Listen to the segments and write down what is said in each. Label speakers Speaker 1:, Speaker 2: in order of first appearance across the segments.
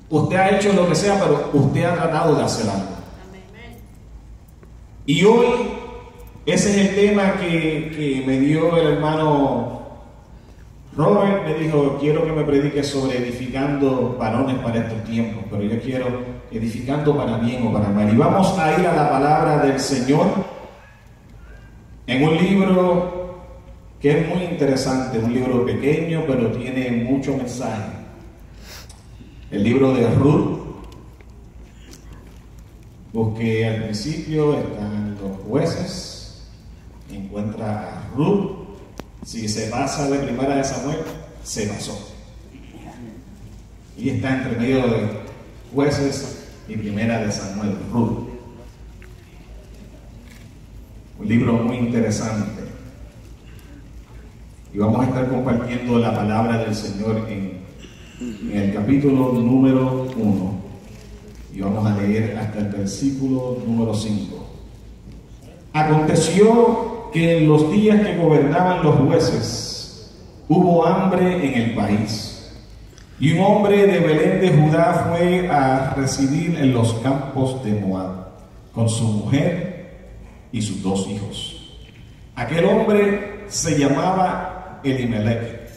Speaker 1: Usted ha hecho lo que sea, pero usted ha tratado de hacer algo. Y hoy, ese es el tema que me dio el hermano Robert. Me dijo, quiero que me prediques sobre edificando varones para estos tiempos, pero yo quiero edificando para bien o para mal. Y vamos a ir a la palabra del Señor en un libro que es muy interesante, un libro pequeño, pero tiene mucho mensaje. El libro de Ruth. Busqué al principio, están los jueces, encuentra a Ruth. Si se pasa de primera de Samuel, se pasó. Y está entre medio de jueces y primera de Samuel, Ruth. Un libro muy interesante. Y vamos a estar compartiendo la palabra del Señor en el capítulo número 1. Y vamos a leer hasta el versículo número 5. Aconteció que en los días que gobernaban los jueces, hubo hambre en el país. Y un hombre de Belén de Judá fue a residir en los campos de Moab, con su mujer y sus 2 hijos. Aquel hombre se llamaba Elimelech,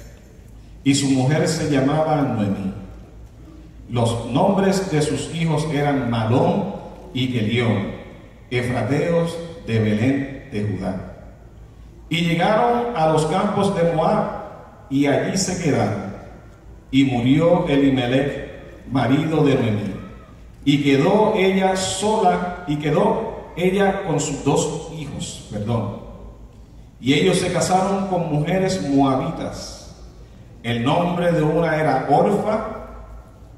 Speaker 1: y su mujer se llamaba Noemí. Los nombres de sus hijos eran Malón y Kelión, efrateos de Belén de Judá. Y llegaron a los campos de Moab, y allí se quedaron. Y murió Elimelech, marido de Noemí, y quedó ella sola, y quedó ella con sus 2 hijos, Y ellos se casaron con mujeres moabitas. El nombre de una era Orfa,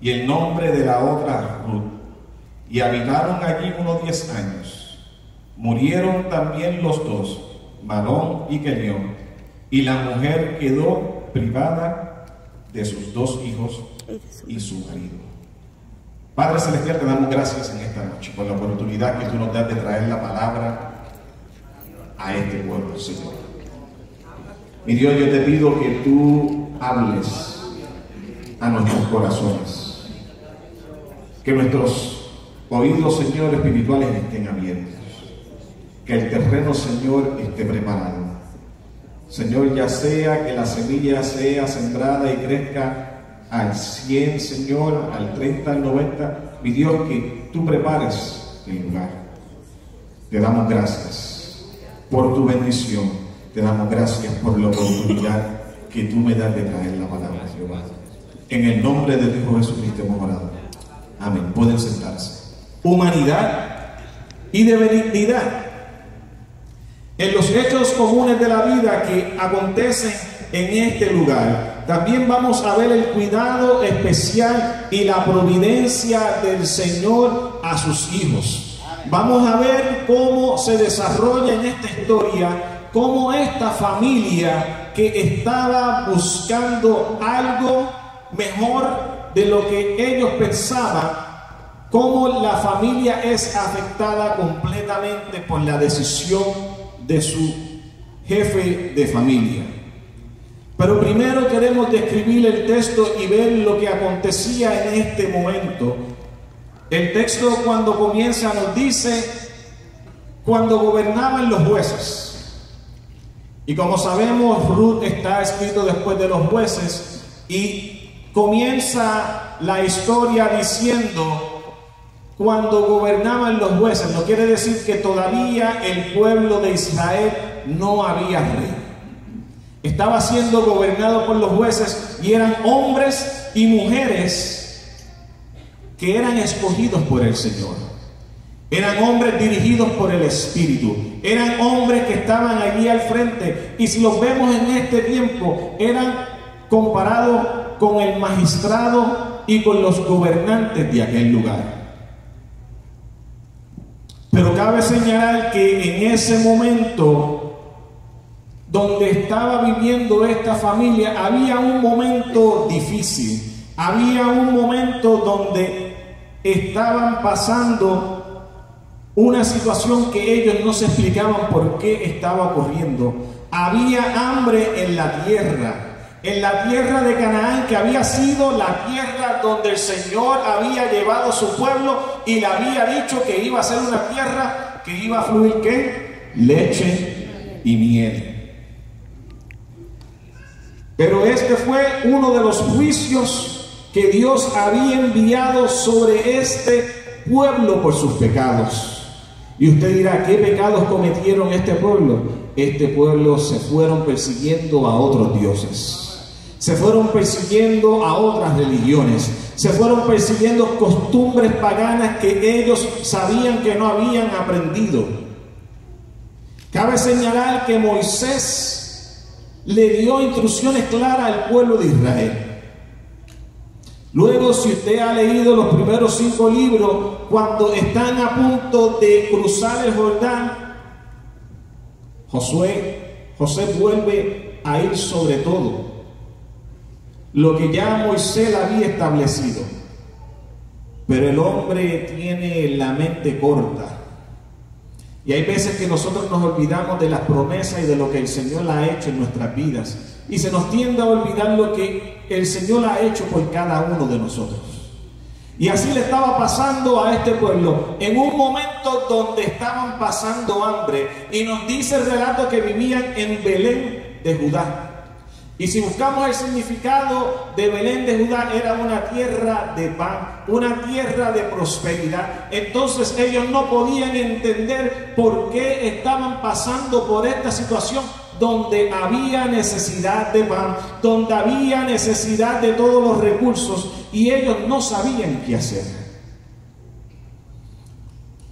Speaker 1: y el nombre de la otra Ruth, y habitaron allí unos 10 años. Murieron también los 2, Malón y Kelión, y la mujer quedó privada de sus 2 hijos y su marido. Padre Celestial, te damos gracias en esta noche por la oportunidad que tú nos das de traer la palabra a este pueblo, Señor. Mi Dios, yo te pido que tú hables a nuestros corazones. Que nuestros oídos, Señor, espirituales estén abiertos. Que el terreno, Señor, esté preparado. Señor, ya sea que la semilla sea sembrada y crezca al 100, Señor, al 30, al 90. Mi Dios, que tú prepares el lugar. Te damos gracias por tu bendición. Te damos gracias por la oportunidad que tú me das de traer la palabra, Jehová. En el nombre de Dios Jesucristo hemos orado. Amén. Pueden sentarse. Humanidad y de benignidad. En los hechos comunes de la vida que acontecen en este lugar, también vamos a ver el cuidado especial y la providencia del Señor a sus hijos. Vamos a ver cómo se desarrolla en esta historia, cómo esta familia que estaba buscando algo mejor de lo que ellos pensaban, cómo la familia es afectada completamente por la decisión de su jefe de familia. Pero primero queremos describir el texto y ver lo que acontecía en este momento. El texto, cuando comienza, nos dice cuando gobernaban los jueces. Y como sabemos, Ruth está escrito después de los jueces, y comienza la historia diciendo cuando gobernaban los jueces. No quiere decir que todavía el pueblo de Israel no había rey. Estaba siendo gobernado por los jueces, y eran hombres y mujeres que eran escogidos por el Señor. Eran hombres dirigidos por el Espíritu. Eran hombres que estaban allí al frente. Y si los vemos en este tiempo, eran comparados con el magistrado y con los gobernantes de aquel lugar. Pero cabe señalar que en ese momento donde estaba viviendo esta familia, había un momento difícil, había un momento donde estaban pasando una situación que ellos no se explicaban por qué estaba ocurriendo. Había hambre en la tierra. en la tierra de Canaán, que había sido la tierra donde el Señor había llevado a su pueblo y le había dicho que iba a ser una tierra que iba a fluir ¿qué? Leche y miel. Pero este fue uno de los juicios que Dios había enviado sobre este pueblo por sus pecados. Y usted dirá, ¿qué pecados cometieron este pueblo? Este pueblo se fueron persiguiendo a otros dioses. Se fueron persiguiendo a otras religiones, se fueron persiguiendo costumbres paganas que ellos sabían que no habían aprendido. Cabe señalar que Moisés le dio instrucciones claras al pueblo de Israel. Luego, si usted ha leído los primeros 5 libros, cuando están a punto de cruzar el Jordán, José vuelve a ir sobre todo lo que ya Moisés había establecido. Pero el hombre tiene la mente corta. Y hay veces que nosotros nos olvidamos de las promesas y de lo que el Señor ha hecho en nuestras vidas. Y se nos tiende a olvidar lo que el Señor ha hecho por cada uno de nosotros. Y así le estaba pasando a este pueblo en un momento donde estaban pasando hambre. Y nos dice el relato que vivían en Belén de Judá. Y si buscamos el significado de Belén de Judá, era una tierra de pan, una tierra de prosperidad. Entonces ellos no podían entender por qué estaban pasando por esta situación donde había necesidad de pan, donde había necesidad de todos los recursos, y ellos no sabían qué hacer.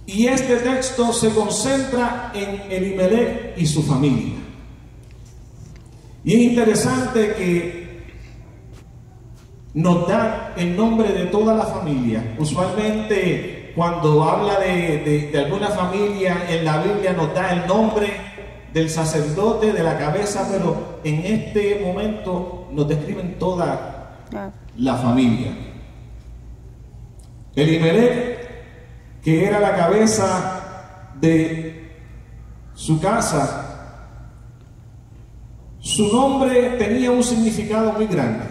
Speaker 1: Y este texto se concentra en Elimelech y su familia. Y es interesante que nos da el nombre de toda la familia. Usualmente cuando habla de alguna familia en la Biblia nos da el nombre del sacerdote, de la cabeza, pero en este momento nos describen toda la familia. Elimelech, que era la cabeza de su casa, su nombre tenía un significado muy grande.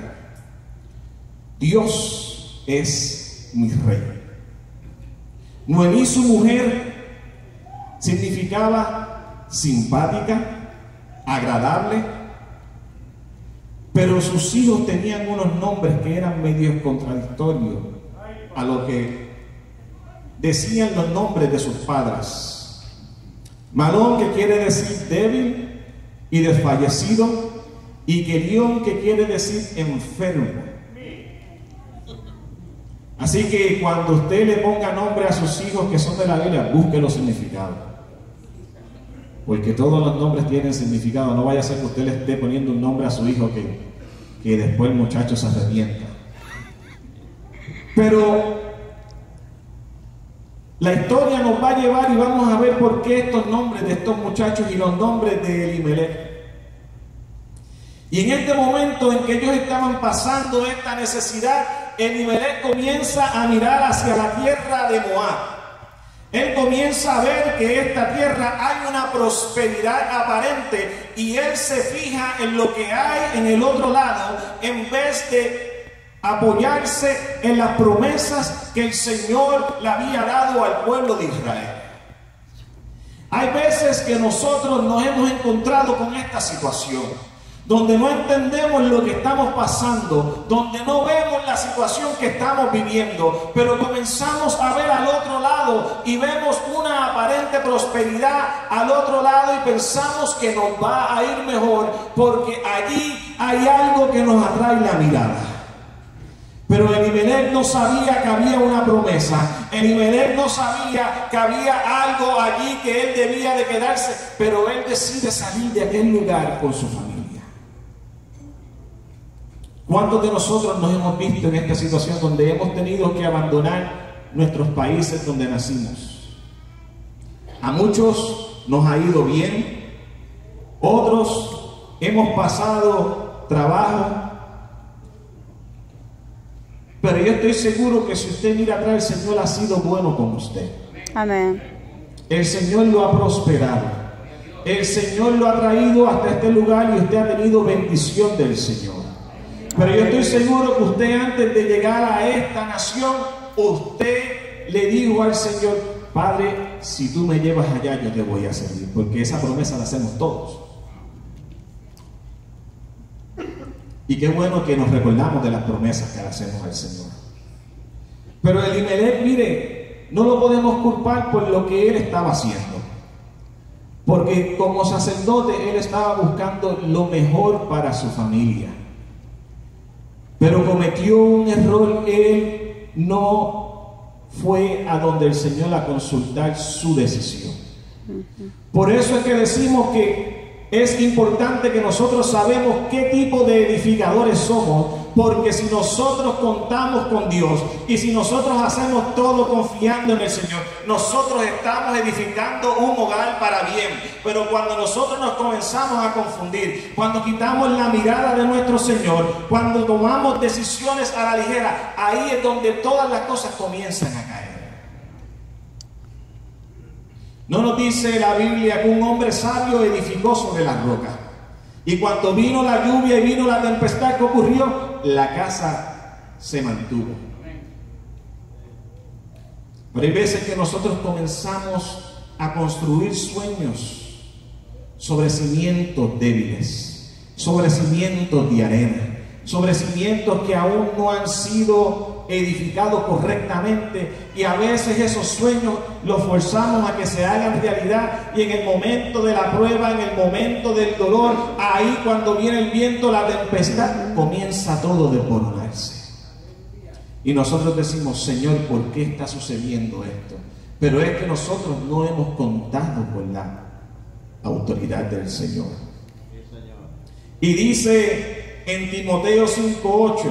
Speaker 1: Dios es mi rey. Noemí, su mujer, significaba simpática, agradable, pero sus hijos tenían unos nombres que eran medio contradictorios a lo que decían los nombres de sus padres. Malón, que quiere decir débil y desfallecido, y Quelión, que quiere decir enfermo. Así que cuando usted le ponga nombre a sus hijos que son de la Biblia, busque los significados, porque todos los nombres tienen significado. No vaya a ser que usted le esté poniendo un nombre a su hijo que después el muchacho se arrepienta. Pero la historia nos va a llevar y vamos a ver por qué estos nombres de estos muchachos y los nombres de Elimelech. Y en este momento en que ellos estaban pasando esta necesidad, Elimelech comienza a mirar hacia la tierra de Moab. Él comienza a ver que esta tierra hay una prosperidad aparente y él se fija en lo que hay en el otro lado en vez de apoyarse en las promesas que el Señor le había dado al pueblo de Israel. Hay veces que nosotros nos hemos encontrado con esta situación, donde no entendemos lo que estamos pasando, donde no vemos la situación que estamos viviendo, pero comenzamos a ver al otro lado y vemos una aparente prosperidad al otro lado y pensamos que nos va a ir mejor porque allí hay algo que nos atrae la mirada. Pero Elimelech no sabía que había una promesa. Elimelech no sabía que había algo allí que él debía de quedarse, pero él decide salir de aquel lugar con su familia. ¿Cuántos de nosotros nos hemos visto en esta situación donde hemos tenido que abandonar nuestros países donde nacimos? A muchos nos ha ido bien, otros hemos pasado trabajo, pero yo estoy seguro que si usted mira atrás, el Señor ha sido bueno con usted.
Speaker 2: Amén.
Speaker 1: El Señor lo ha prosperado. El Señor lo ha traído hasta este lugar y usted ha tenido bendición del Señor. Pero yo estoy seguro que usted, antes de llegar a esta nación, usted le dijo al Señor: Padre, si tú me llevas allá, yo te voy a servir, porque esa promesa la hacemos todos. Y qué bueno que nos recordamos de las promesas que le hacemos al Señor. Pero Elimelech, mire, no lo podemos culpar por lo que él estaba haciendo, porque como sacerdote él estaba buscando lo mejor para su familia, pero cometió un error. Él no fue a donde el Señor a consultar su decisión. Por eso es que decimos que es importante que nosotros sabemos qué tipo de edificadores somos, porque si nosotros contamos con Dios y si nosotros hacemos todo confiando en el Señor, nosotros estamos edificando un hogar para bien. Pero cuando nosotros nos comenzamos a confundir, cuando quitamos la mirada de nuestro Señor, cuando tomamos decisiones a la ligera, ahí es donde todas las cosas comienzan a caer. ¿No nos dice la Biblia que un hombre sabio edificó sobre las rocas? Y cuando vino la lluvia y vino la tempestad, ¿qué ocurrió? La casa se mantuvo. Pero hay veces que nosotros comenzamos a construir sueños sobre cimientos débiles, sobre cimientos de arena, sobre cimientos que aún no han sido edificados correctamente, y a veces esos sueños los forzamos a que se hagan realidad, y en el momento de la prueba, en el momento del dolor, ahí cuando viene el viento, la tempestad, comienza todo a desmoronarse. Y nosotros decimos: Señor, ¿por qué está sucediendo esto? Pero es que nosotros no hemos contado con la autoridad del Señor. Y dice en Timoteo 5:8,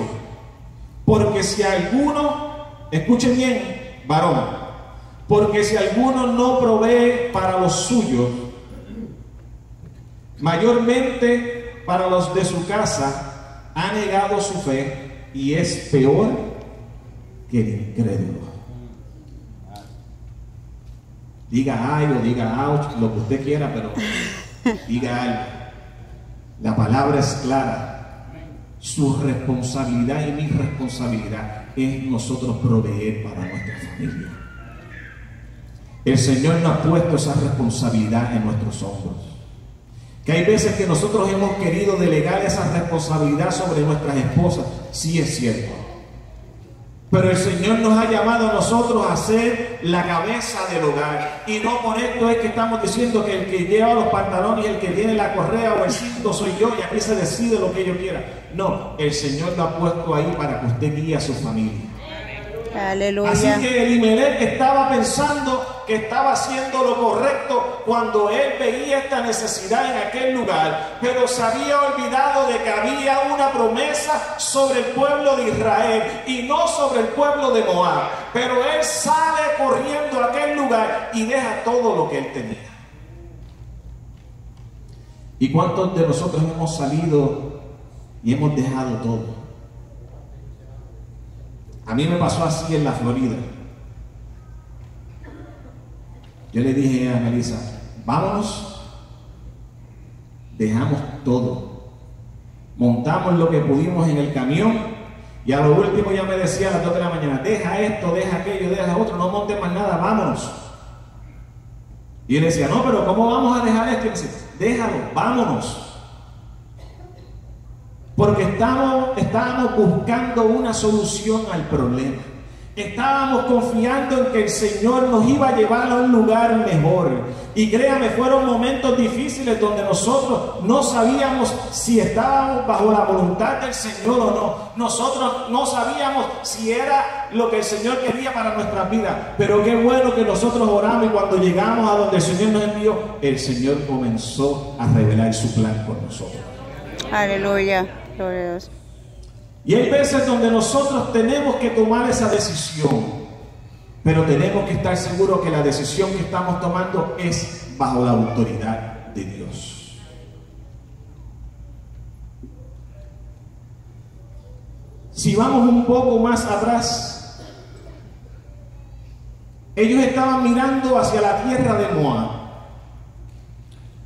Speaker 1: porque si alguno, escuchen bien, varón, porque si alguno no provee para los suyos, mayormente para los de su casa, ha negado su fe y es peor que el incrédulo. Diga ay o diga ouch, lo que usted quiera, pero diga algo. La palabra es clara. Su responsabilidad y mi responsabilidad es nosotros proveer para nuestra familia. El Señor nos ha puesto esa responsabilidad en nuestros hombros. Que hay veces que nosotros hemos querido delegar esa responsabilidad sobre nuestras esposas. Sí, es cierto. Pero el Señor nos ha llamado a nosotros a ser la cabeza del hogar. Y no por esto es que estamos diciendo que el que lleva los pantalones y el que tiene la correa o el cinto soy yo, y aquí se decide lo que yo quiera. No, el Señor lo ha puesto ahí para que usted guíe a su familia.
Speaker 2: Aleluya.
Speaker 1: Así que Elimelech estaba pensando que estaba haciendo lo correcto cuando él veía esta necesidad en aquel lugar, pero se había olvidado de que había una promesa sobre el pueblo de Israel y no sobre el pueblo de Moab. Pero él sale corriendo a aquel lugar y deja todo lo que él tenía. ¿Y cuántos de nosotros hemos salido y hemos dejado todo? A mí me pasó así en la Florida. Yo le dije a Melissa: vámonos. Dejamos todo. Montamos lo que pudimos en el camión, y a lo último ya me decía a las 2 de la mañana: deja esto, deja aquello, deja otro, no montes más nada, vámonos. Y él decía: no, pero ¿cómo vamos a dejar esto? Y él decía: déjalo, vámonos. Porque estábamos buscando una solución al problema. Estábamos confiando en que el Señor nos iba a llevar a un lugar mejor. Y créame, fueron momentos difíciles donde nosotros no sabíamos si estábamos bajo la voluntad del Señor o no. Nosotros no sabíamos si era lo que el Señor quería para nuestras vidas. Pero qué bueno que nosotros oramos, y cuando llegamos a donde el Señor nos envió, el Señor comenzó a revelar su plan con nosotros.
Speaker 2: Aleluya. Gloria a Dios.
Speaker 1: Y hay veces donde nosotros tenemos que tomar esa decisión, pero tenemos que estar seguros que la decisión que estamos tomando es bajo la autoridad de Dios. Si vamos un poco más atrás, ellos estaban mirando hacia la tierra de Moab,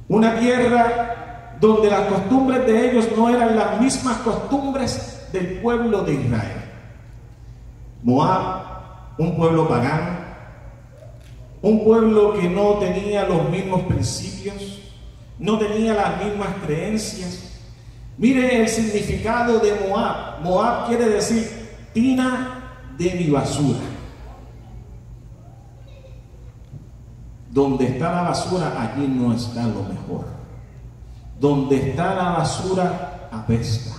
Speaker 1: una tierra donde las costumbres de ellos no eran las mismas costumbres del pueblo de Israel. Moab, un pueblo pagano, un pueblo que no tenía los mismos principios, no tenía las mismas creencias. Mire el significado de Moab. Moab quiere decir tina de mi basura. Donde está la basura, allí no está lo mejor. Donde está la basura, apesta.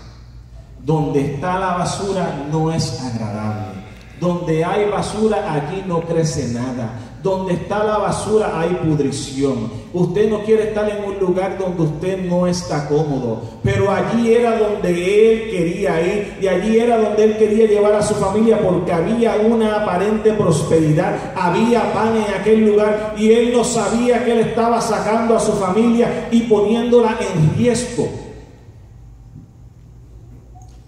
Speaker 1: Donde está la basura, no es agradable. Donde hay basura, allí no crece nada. Donde está la basura, hay pudrición. Usted no quiere estar en un lugar donde usted no está cómodo, pero allí era donde él quería ir, y allí era donde él quería llevar a su familia, porque había una aparente prosperidad, había pan en aquel lugar, y él no sabía que él estaba sacando a su familia y poniéndola en riesgo.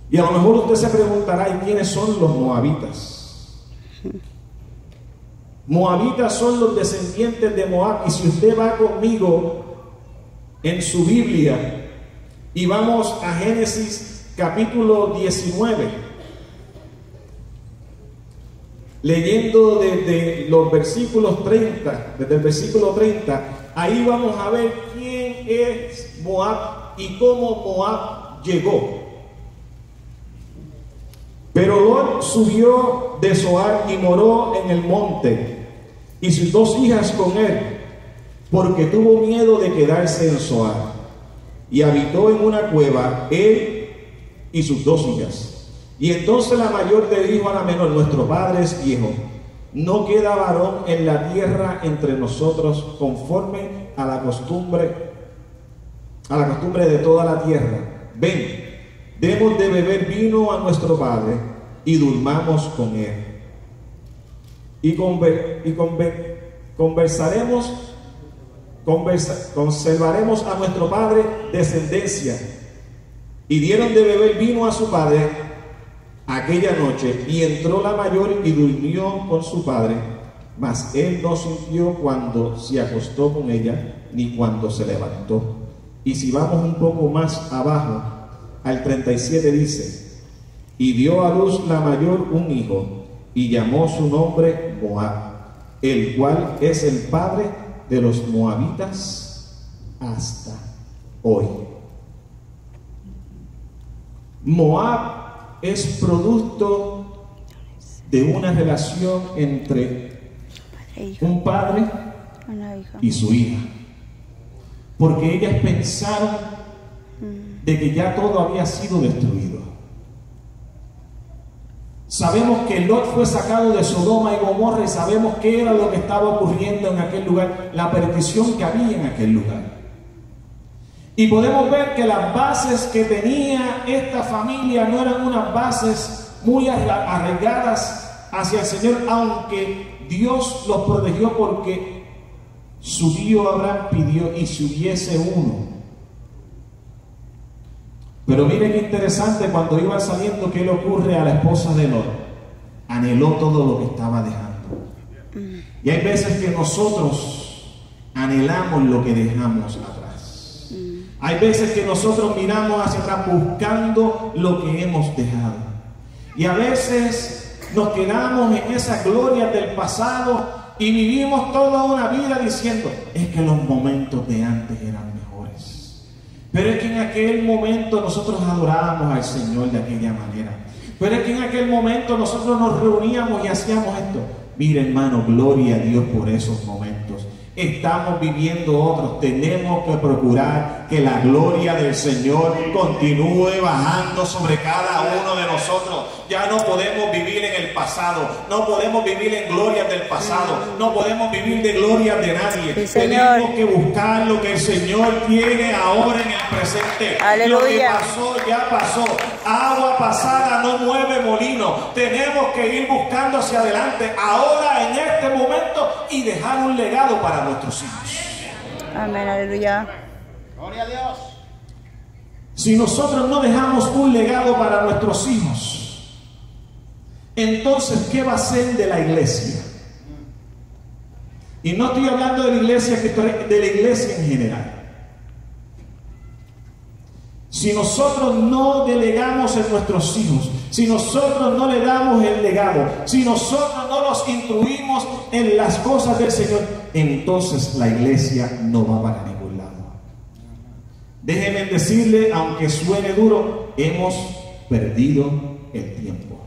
Speaker 1: Y a lo mejor usted se preguntará, ¿y quiénes son los moabitas? Moabitas son los descendientes de Moab. Y si usted va conmigo en su Biblia y vamos a Génesis capítulo 19, leyendo desde los versículos 30, desde el versículo 30, ahí vamos a ver quién es Moab y cómo Moab llegó. Pero Lot subió de Zoar y moró en el monte, y sus dos hijas con él, porque tuvo miedo de quedarse en Zoar, y habitó en una cueva él y sus dos hijas. Y entonces la mayor le dijo a la menor: nuestro padre es viejo, no queda varón en la tierra entre nosotros, conforme a la costumbre de toda la tierra. Ven, demos de beber vino a nuestro padre y durmamos con él. Y conservaremos a nuestro padre descendencia. Y dieron de beber vino a su padre aquella noche, y entró la mayor y durmió con su padre, mas él no sintió cuando se acostó con ella, ni cuando se levantó. Y si vamos un poco más abajo, al 37 dice: y dio a luz la mayor un hijo, y llamó su nombre Moab, el cual es el padre de los moabitas hasta hoy. Moab es producto de una relación entre un padre y su hija, porque ellas pensaron de que ya todo había sido destruido. Sabemos que Lot fue sacado de Sodoma y Gomorra, y sabemos qué era lo que estaba ocurriendo en aquel lugar, la perdición que había en aquel lugar. Y podemos ver que las bases que tenía esta familia no eran unas bases muy arraigadas hacia el Señor, aunque Dios los protegió, porque su tío Abraham pidió: y si hubiese uno. Pero mire qué interesante, cuando iban saliendo, ¿qué le ocurre a la esposa de Lot? Anheló todo lo que estaba dejando. Y hay veces que nosotros anhelamos lo que dejamos atrás. Hay veces que nosotros miramos hacia atrás buscando lo que hemos dejado. Y a veces nos quedamos en esas glorias del pasado y vivimos toda una vida diciendo: es que los momentos de antes eran mejores. Pero es que en aquel momento nosotros adorábamos al Señor de aquella manera. Pero es que en aquel momento nosotros nos reuníamos y hacíamos esto. Mire, hermano, gloria a Dios por esos momentos. Estamos viviendo otros. Tenemos que procurar que la gloria del Señor continúe bajando sobre cada uno de nosotros. Ya no podemos vivir en el pasado, no podemos vivir en glorias del pasado, no podemos vivir de glorias de nadie.
Speaker 2: Sí,
Speaker 1: tenemos que buscar lo que el Señor tiene ahora en el presente.
Speaker 2: Aleluya.
Speaker 1: Lo que pasó ya pasó. Agua pasada no mueve molino. Tenemos que ir buscando hacia adelante ahora, en este momento, y dejar un legado para nuestros hijos.
Speaker 2: Amén, aleluya.
Speaker 3: Gloria a Dios.
Speaker 1: Si nosotros no dejamos un legado para nuestros hijos, entonces, ¿qué va a ser de la iglesia? Y no estoy hablando de la iglesia, de la iglesia en general. si nosotros no delegamos en nuestros hijos, si nosotros no le damos el legado, si nosotros no los instruimos en las cosas del Señor, entonces la iglesia no va para ningún lado. Déjenme decirle, aunque suene duro, hemos perdido el tiempo.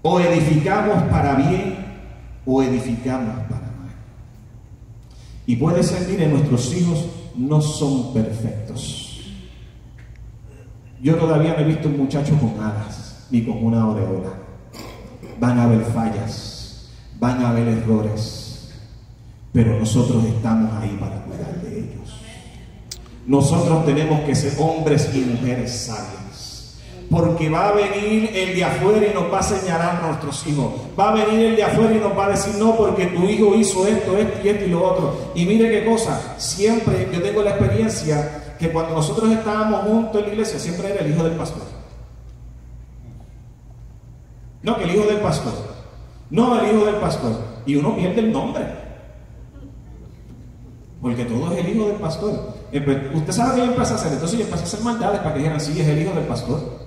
Speaker 1: O edificamos para bien o edificamos para mal. Y puede ser, mire, nuestros hijos no son perfectos. Yo todavía no he visto un muchacho con alas ni con una aureola. Van a haber fallas, van a haber errores, pero nosotros estamos ahí para cuidar de ellos. Nosotros tenemos que ser hombres y mujeres sabias, porque va a venir el de afuera y nos va a señalar a nuestros hijos. Va a venir el de afuera y nos va a decir, no, porque tu hijo hizo esto, esto y esto y lo otro. Y mire qué cosa, siempre yo tengo la experiencia que cuando nosotros estábamos juntos en la iglesia, siempre era el hijo del pastor. No, que el hijo del pastor. No, el hijo del pastor. Y uno pierde el nombre, porque todo es el hijo del pastor. Usted sabe qué yo empecé a hacer. Entonces yo empecé a hacer maldades para que dijeran, sí, es el hijo del pastor.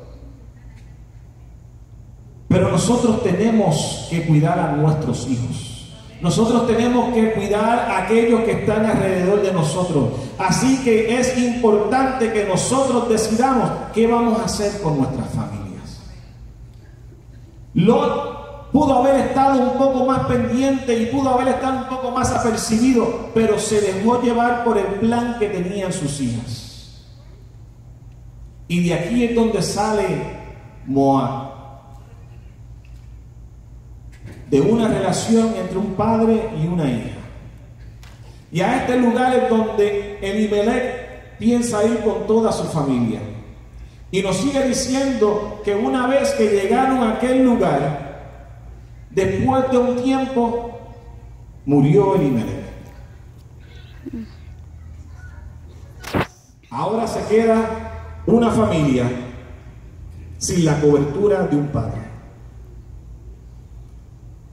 Speaker 1: Pero nosotros tenemos que cuidar a nuestros hijos. Nosotros tenemos que cuidar a aquellos que están alrededor de nosotros. Así que es importante que nosotros decidamos qué vamos a hacer con nuestras familias. Lot pudo haber estado un poco más pendiente y pudo haber estado un poco más apercibido, pero se dejó llevar por el plan que tenían sus hijas. Y de aquí es donde sale Moab, de una relación entre un padre y una hija. Y a este lugar es donde Elimelech piensa ir con toda su familia. Y nos sigue diciendo que una vez que llegaron a aquel lugar, después de un tiempo, murió Elimelech. Ahora se queda una familia sin la cobertura de un padre.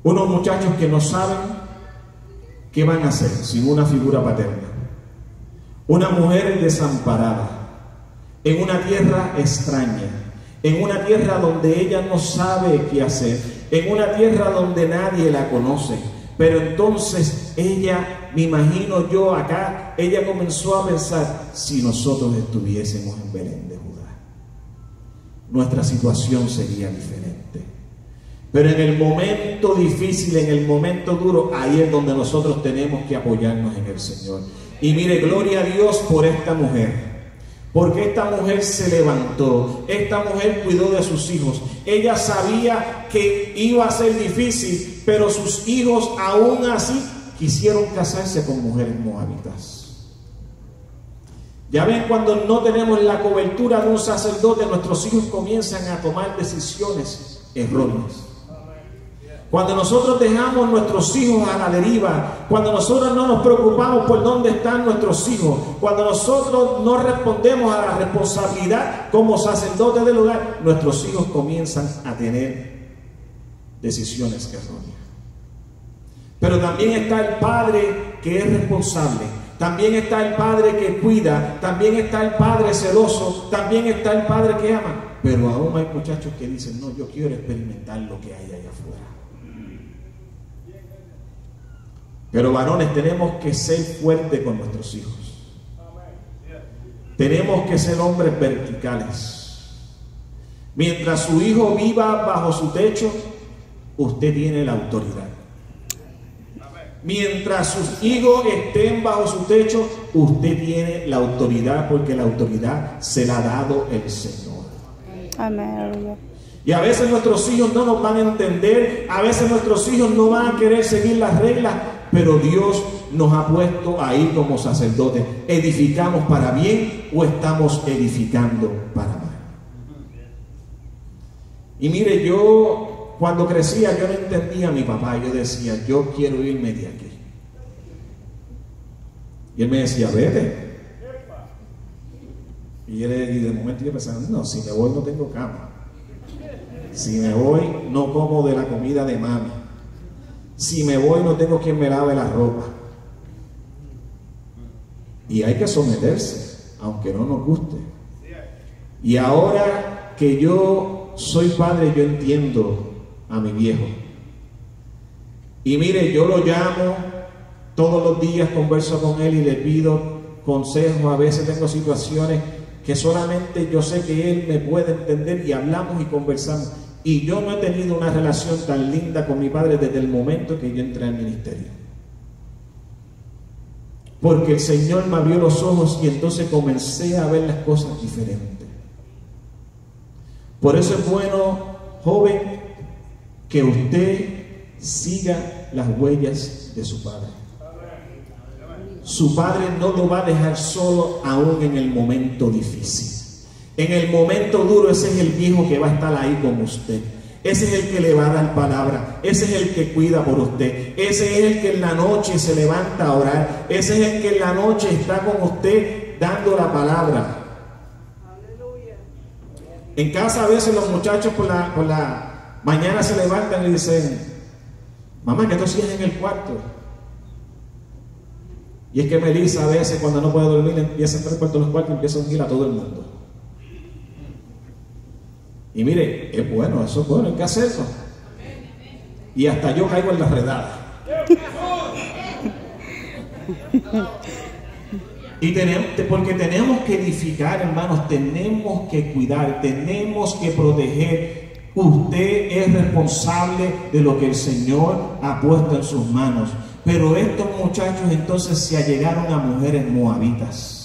Speaker 1: Unos muchachos que no saben qué van a hacer sin una figura paterna. Una mujer desamparada, en una tierra extraña, en una tierra donde ella no sabe qué hacer, en una tierra donde nadie la conoce. Pero entonces ella, me imagino yo acá, ella comenzó a pensar, si nosotros estuviésemos en Belén de Judá, nuestra situación sería diferente. Pero en el momento difícil, en el momento duro, ahí es donde nosotros tenemos que apoyarnos en el Señor. Y mire, gloria a Dios por esta mujer, porque esta mujer se levantó, esta mujer cuidó de sus hijos. Ella sabía que iba a ser difícil, pero sus hijos aún así quisieron casarse con mujeres moabitas. Ya ven, cuando no tenemos la cobertura de un sacerdote, nuestros hijos comienzan a tomar decisiones erróneas. Cuando nosotros dejamos nuestros hijos a la deriva, cuando nosotros no nos preocupamos por dónde están nuestros hijos, cuando nosotros no respondemos a la responsabilidad como sacerdotes del hogar, nuestros hijos comienzan a tener decisiones erróneas. Pero también está el padre que es responsable, también está el padre que cuida, también está el padre celoso, también está el padre que ama. Pero aún hay muchachos que dicen, no, yo quiero experimentar lo que hay allá afuera. Pero varones, tenemos que ser fuertes con nuestros hijos. Tenemos que ser hombres verticales. Mientras su hijo viva bajo su techo, usted tiene la autoridad. Mientras sus hijos estén bajo su techo, usted tiene la autoridad, porque la autoridad se la ha dado el Señor.
Speaker 2: Amén.
Speaker 1: Y a veces nuestros hijos no nos van a entender, a veces nuestros hijos no van a querer seguir las reglas, pero Dios nos ha puesto ahí como sacerdotes. ¿Edificamos para bien o estamos edificando para mal? Y mire, yo cuando crecía, yo no entendía a mi papá. Yo decía, yo quiero irme de aquí. Y él me decía, vete. Y de momento yo pensaba, no, si me voy no tengo cama. Si me voy no como de la comida de mami. Si me voy no tengo quien me lave la ropa. Y hay que someterse. aunque no nos guste. Y ahora que yo soy padre, yo entiendo a mi viejo. Y mire, yo lo llamo todos los días, converso con él y le pido consejos. A veces tengo situaciones que solamente yo sé que él me puede entender y hablamos y conversamos. Y yo no he tenido una relación tan linda con mi padre desde el momento que yo entré al ministerio. Porque el Señor me abrió los ojos y entonces comencé a ver las cosas diferentes. Por eso es bueno, joven, que usted siga las huellas de su padre. Su padre no lo va a dejar solo aún en el momento difícil. En el momento duro, ese es el viejo que va a estar ahí con usted. Ese es el que le va a dar palabra. Ese es el que cuida por usted. Ese es el que en la noche se levanta a orar. Ese es el que en la noche está con usted dando la palabra. En casa a veces los muchachos por la mañana se levantan y dicen: mamá, ¿qué tú hacías en el cuarto? Y es que Melissa a veces cuando no puede dormir empieza a entrar por todos los cuartos y empieza a ungir a todo el mundo. Y mire, es bueno, eso es bueno, hay que hacerlo. Y hasta yo caigo en la redada. Porque tenemos que edificar, hermanos, tenemos que cuidar, tenemos que proteger. Usted es responsable de lo que el Señor ha puesto en sus manos. Pero estos muchachos entonces se allegaron a mujeres moabitas.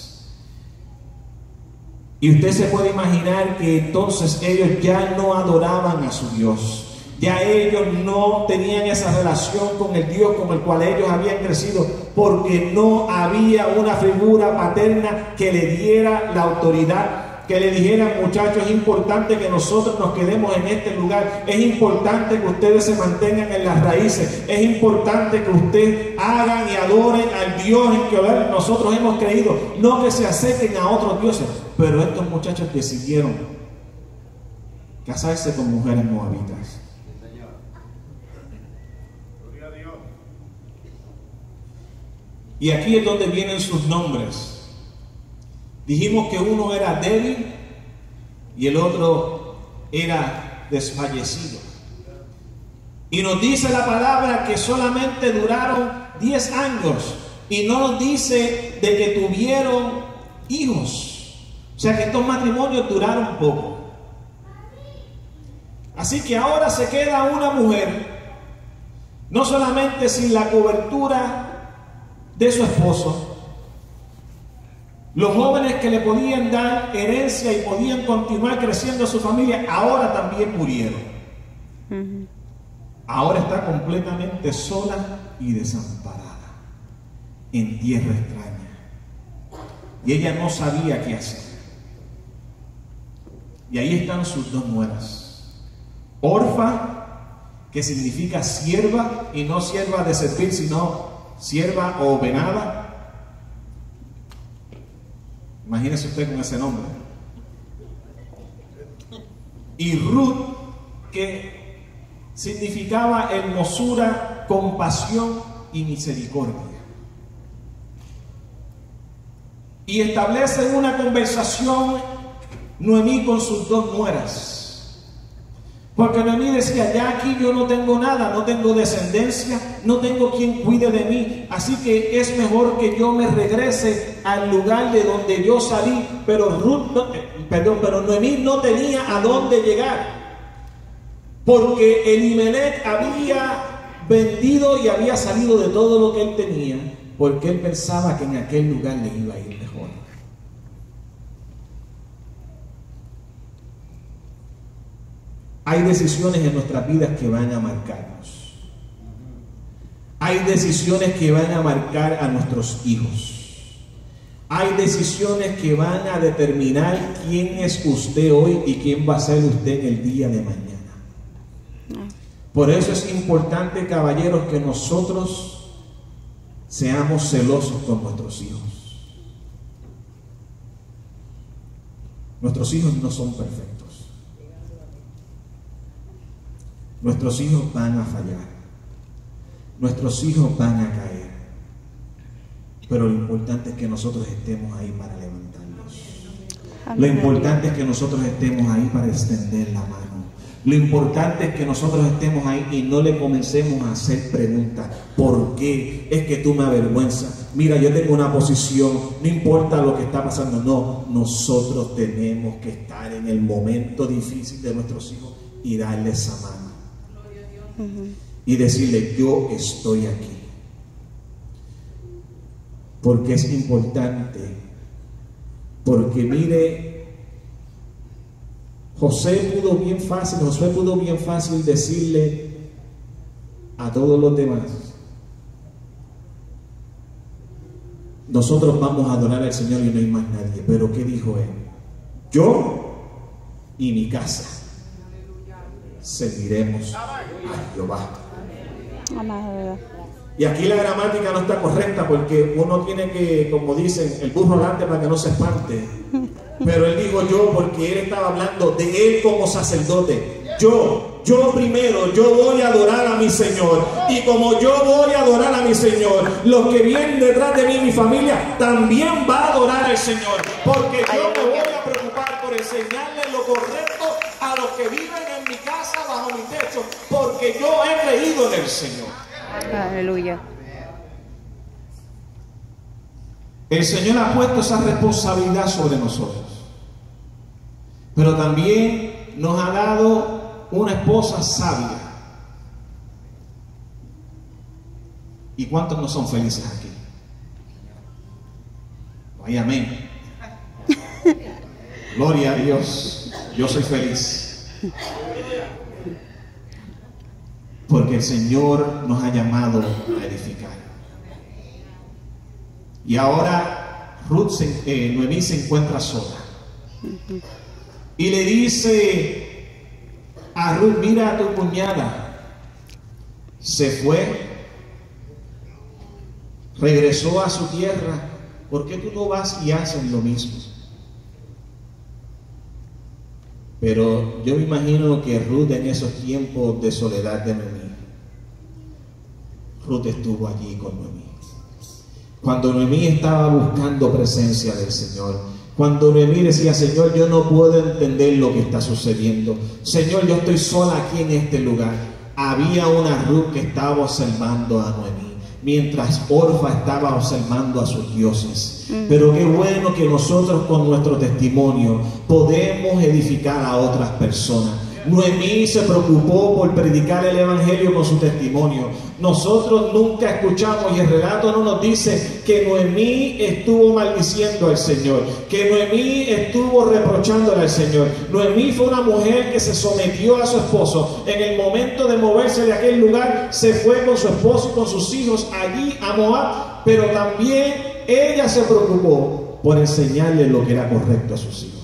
Speaker 1: Y usted se puede imaginar que entonces ellos ya no adoraban a su Dios. Ya ellos no tenían esa relación con el Dios con el cual ellos habían crecido, porque no había una figura paterna que le diera la autoridad, que le dijera: muchachos, es importante que nosotros nos quedemos en este lugar, es importante que ustedes se mantengan en las raíces, es importante que ustedes hagan y adoren al Dios en que nosotros hemos creído, no que se acerquen a otros dioses. Pero estos muchachos decidieron casarse con mujeres moabitas. Y aquí es donde vienen sus nombres. Dijimos que uno era débil y el otro era desfallecido. Y nos dice la palabra que solamente duraron 10 años. Y no nos dice de que tuvieron hijos. O sea que estos matrimonios duraron poco. Así que ahora se queda una mujer, no solamente sin la cobertura de su esposo, los jóvenes que le podían dar herencia y podían continuar creciendo su familia, ahora también murieron. Ahora está completamente sola y desamparada en tierra extraña. Y ella no sabía qué hacer. Y ahí están sus dos nueras. Orfa, que significa sierva, y no sierva de servir, sino sierva o venada. Imagínese usted con ese nombre. Y Ruth, que significaba hermosura, compasión y misericordia. Y establece una conversación Noemí con sus dos nueras. Porque Noemí decía: ya aquí yo no tengo nada, no tengo descendencia, no tengo quien cuide de mí, así que es mejor que yo me regrese al lugar de donde yo salí. Pero Noemí no tenía a dónde llegar, porque Elimelech había vendido y había salido de todo lo que él tenía, porque él pensaba que en aquel lugar le iba a ir mejor. Hay decisiones en nuestras vidas que van a marcarnos. Hay decisiones que van a marcar a nuestros hijos. Hay decisiones que van a determinar quién es usted hoy y quién va a ser usted el día de mañana. Por eso es importante, caballeros, que nosotros seamos celosos con nuestros hijos. Nuestros hijos no son perfectos. Nuestros hijos van a fallar. Nuestros hijos van a caer. Pero lo importante es que nosotros estemos ahí para levantarlos.
Speaker 2: Amén.
Speaker 1: Lo importante es que nosotros estemos ahí para extender la mano. Lo importante es que nosotros estemos ahí y no le comencemos a hacer preguntas. ¿Por qué? Es que tú me avergüenzas. Mira, yo tengo una posición, no importa lo que está pasando. No, nosotros tenemos que estar en el momento difícil de nuestros hijos y darle esa mano. Y decirle, yo estoy aquí. Porque es importante. Porque mire, Josué pudo bien fácil decirle a todos los demás, nosotros vamos a adorar al Señor y no hay más nadie. Pero ¿qué dijo él? Yo y mi casa serviremos a Jehová.
Speaker 2: Amén.
Speaker 1: Y aquí la gramática no está correcta porque uno tiene que, como dicen, el burro delante para que no se espante. Pero él dijo yo porque él estaba hablando de él como sacerdote. Yo primero, yo voy a adorar a mi Señor. Y como yo voy a adorar a mi Señor, los que vienen detrás de mí, mi familia, también va a adorar al Señor. Porque yo me voy a preocupar por enseñarles lo correcto a los que viven en mi casa, bajo mi techo. Porque yo he creído en el Señor.
Speaker 2: Aleluya.
Speaker 1: El Señor ha puesto esa responsabilidad sobre nosotros. Pero también nos ha dado una esposa sabia. ¿Y cuántos no son felices aquí? Ay, amén. Gloria a Dios. Yo soy feliz. Porque el Señor nos ha llamado a edificar. Y ahora Noemí se encuentra sola. Y le dice a Ruth, mira a tu cuñada. Se fue, regresó a su tierra. ¿Por qué tú no vas y haces lo mismo? Pero yo me imagino que Ruth en esos tiempos de soledad de Noemí, Ruth estuvo allí con Noemí. Cuando Noemí estaba buscando presencia del Señor, cuando Noemí decía, Señor, yo no puedo entender lo que está sucediendo. Señor, yo estoy sola aquí en este lugar. Había una Ruth que estaba observando a Noemí, mientras Orfa estaba observando a sus dioses. Pero qué bueno que nosotros con nuestro testimonio podemos edificar a otras personas. Noemí se preocupó por predicar el evangelio con su testimonio. Nosotros nunca escuchamos, y el relato no nos dice que Noemí estuvo maldiciendo al Señor, que Noemí estuvo reprochándole al Señor. Noemí fue una mujer que se sometió a su esposo. En el momento de moverse de aquel lugar, se fue con su esposo y con sus hijos allí a Moab, pero también ella se preocupó por enseñarle lo que era correcto a sus hijos.